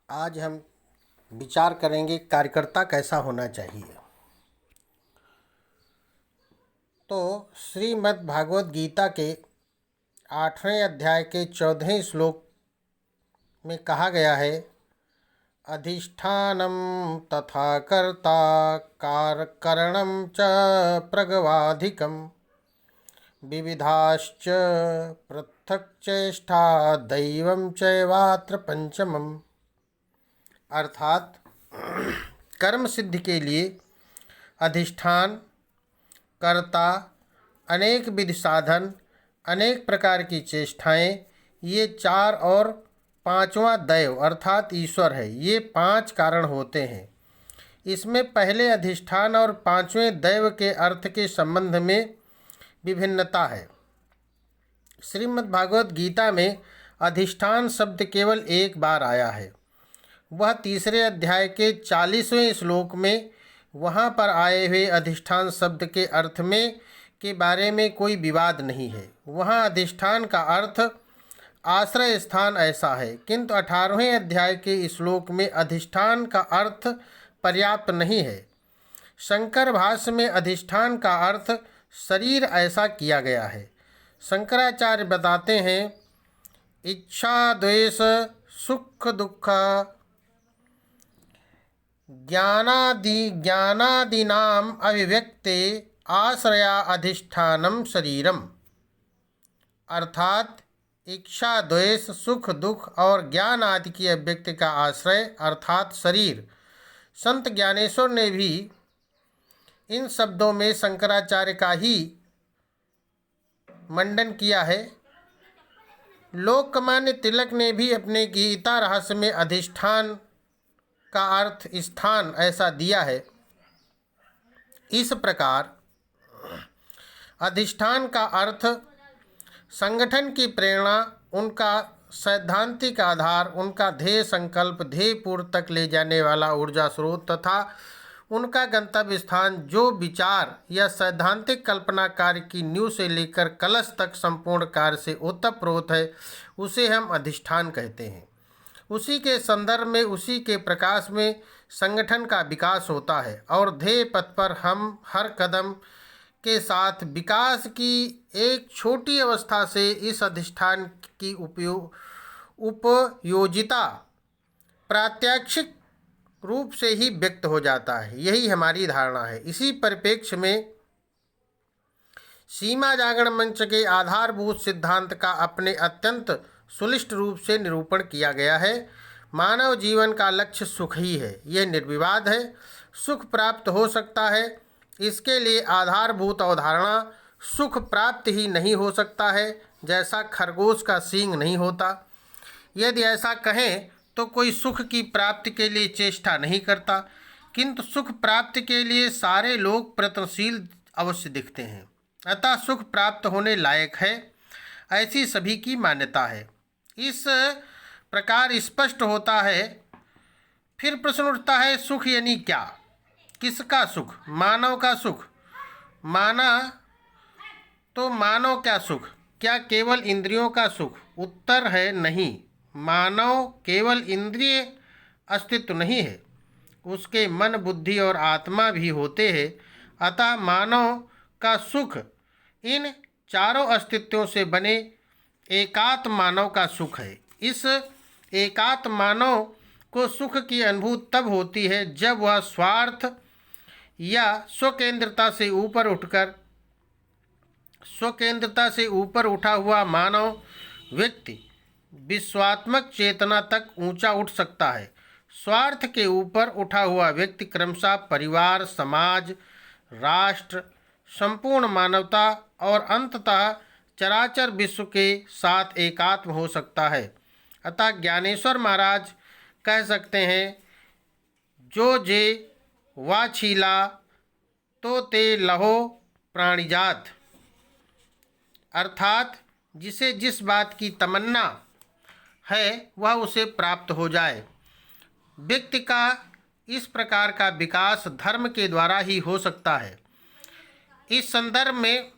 आज हम विचार करेंगे कार्यकर्ता कैसा होना चाहिए। तो श्रीमद् भागवत गीता के 8वें अध्याय के 14वें श्लोक में कहा गया है, अधिष्ठानम तथा कर्ता कारकरणम च प्रगवाधिकम विविधाश्च पृथक् चेष्टा दैवं चैवात्र पंचमम। अर्थात कर्म सिद्धि के लिए अधिष्ठान, कर्ता, अनेक विधि साधन, अनेक प्रकार की चेष्टाएं, ये चार और पांचवा दैव अर्थात ईश्वर है। ये पांच कारण होते हैं। इसमें पहले अधिष्ठान और पांचवें दैव के अर्थ के संबंध में विभिन्नता है। श्रीमद् भागवत गीता में अधिष्ठान शब्द केवल एक बार आया है। वह तीसरे अध्याय के 40वें श्लोक में वहाँ पर आए हुए अधिष्ठान शब्द के अर्थ में के बारे में कोई विवाद नहीं है। वहाँ अधिष्ठान का अर्थ आश्रय स्थान ऐसा है, किंतु 18वें अध्याय के श्लोक में अधिष्ठान का अर्थ पर्याप्त नहीं है। शंकर भाष्य में अधिष्ठान का अर्थ शरीर ऐसा किया गया है। शंकराचार्य बताते हैं, इच्छा द्वेष सुख दुख ज्ञानादीनाम अभिव्यक्ते आश्रया अधिष्ठानम शरीरम। अर्थात इच्छा द्वेष सुख दुख और ज्ञान आदि की अभिव्यक्ति का आश्रय अर्थात शरीर। संत ज्ञानेश्वर ने भी इन शब्दों में शंकराचार्य का ही मंडन किया है। लोकमान्य तिलक ने भी अपने गीता रहस्य में अधिष्ठान का अर्थ स्थान ऐसा दिया है। इस प्रकार अधिष्ठान का अर्थ संगठन की प्रेरणा, उनका सैद्धांतिक आधार, उनका ध्येय संकल्प, ध्येय पूर्व तक ले जाने वाला ऊर्जा स्रोत तथा उनका गंतव्य स्थान, जो विचार या सैद्धांतिक कल्पना कार्य की नींव से लेकर कलश तक संपूर्ण कार्य से ओतप्रोत है, उसे हम अधिष्ठान कहते हैं। उसी के संदर्भ में, उसी के प्रकाश में संगठन का विकास होता है और ध्येय पथ पर हम हर कदम के साथ विकास की एक छोटी अवस्था से इस अधिष्ठान की उपयोजिता प्रात्यक्षिक रूप से ही व्यक्त हो जाता है। यही हमारी धारणा है। इसी परिप्रेक्ष्य में सीमा जागरण मंच के आधारभूत सिद्धांत का अपने अत्यंत सुलिष्ट रूप से निरूपण किया गया है। मानव जीवन का लक्ष्य सुख ही है, यह निर्विवाद है। सुख प्राप्त हो सकता है, इसके लिए आधारभूत अवधारणा सुख प्राप्त ही नहीं हो सकता है, जैसा खरगोश का सींग नहीं होता। यदि ऐसा कहें तो कोई सुख की प्राप्ति के लिए चेष्टा नहीं करता, किंतु सुख प्राप्ति के लिए सारे लोग प्रयत्नशील अवश्य दिखते हैं। अतः सुख प्राप्त होने लायक है, ऐसी सभी की मान्यता है। इस प्रकार स्पष्ट होता है। फिर प्रश्न उठता है, सुख यानी क्या? किसका सुख? मानव का सुख माना तो मानव क्या सुख? क्या केवल इंद्रियों का सुख? उत्तर है नहीं। मानव केवल इंद्रिय अस्तित्व नहीं है, उसके मन, बुद्धि और आत्मा भी होते हैं। अतः मानव का सुख इन चारों अस्तित्वों से बने एकात्म मानव का सुख है। इस एकात्म मानव को सुख की अनुभूति तब होती है जब वह स्वार्थ या स्वकेंद्रता से ऊपर उठा हुआ मानव व्यक्ति विश्वात्मक चेतना तक ऊंचा उठ सकता है। स्वार्थ के ऊपर उठा हुआ व्यक्ति क्रमशः परिवार, समाज, राष्ट्र, संपूर्ण मानवता और अंततः चराचर विश्व के साथ एकात्म हो सकता है। अतः ज्ञानेश्वर महाराज कह सकते हैं, जो जे वाछीला तो ते लहो प्राणिजात। अर्थात जिसे जिस बात की तमन्ना है वह उसे प्राप्त हो जाए। व्यक्ति का इस प्रकार का विकास धर्म के द्वारा ही हो सकता है। इस संदर्भ में